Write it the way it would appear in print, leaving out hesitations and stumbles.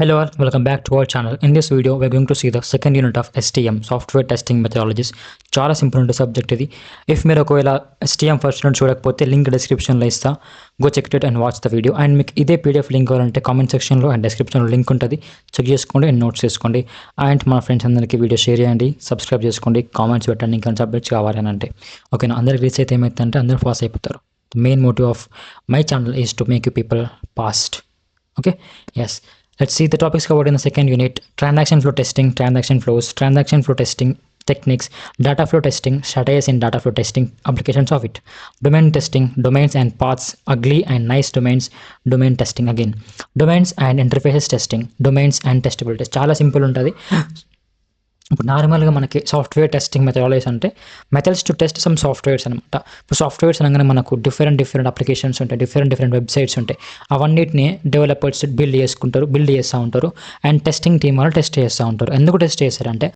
Hello all, welcome back to our channel. In this video, we're going to see the second unit of STM, Software Testing Methodologies. చాలా simple ఉండే subject ఇది. If మీరు ఒకవేళ STM first నుండి చూడకపోతే link డిస్క్రిప్షన్లో ఇస్తా. Go check it and watch the video. And మీకు ఇదే పీడిఎఫ్ లింక్ కావాలంటే కామెంట్ సెక్షన్లో అండ్ డిస్క్రిప్షన్లో లింక్ ఉంటుంది. చెక్ చేసుకోండి అండ్ నోట్స్ చేసుకోండి. అండ్ మా ఫ్రెండ్స్ అందరికీ వీడియో షేర్ చేయండి, సబ్స్క్రైబ్ చేసుకోండి, కామెంట్స్ పెట్టండి ఇంకా సబ్జెక్ట్స్ కావాలని అంటే. ఓకేనా, అందరికి రీచ్ అయితే ఏమవుతుందంటే అందరూ పాస్ అయిపోతారు. The main motive of my channel is to make you people passed. Okay, yes. Let's see the topics covered in the second unit: transaction flow testing, transaction flows, transaction flow testing techniques, data flow testing, strategies in data flow testing, applications of it, domain testing, domains and paths, ugly and nice domains, domain testing again, domains and interfaces testing, domains and testable test. చాలా simple ఉంటుంది. ఇప్పుడు నార్మల్గా మనకి software testing methodologies అంటే methods to test some softwares అనమాట. ఇప్పుడు softwares అనగానే మనకు డిఫరెంట్ అప్లికేషన్స్ ఉంటాయి, డిఫరెంట్ వెబ్సైట్స్ ఉంటాయి. అవన్నిటిని డెవలపర్స్ బిల్డ్ చేస్తూ ఉంటారు అండ్ టెస్టింగ్ టీమ్ వాళ్ళు టెస్ట్ చేస్తూ ఉంటారు. ఎందుకు టెస్ట్ చేస్తారంటే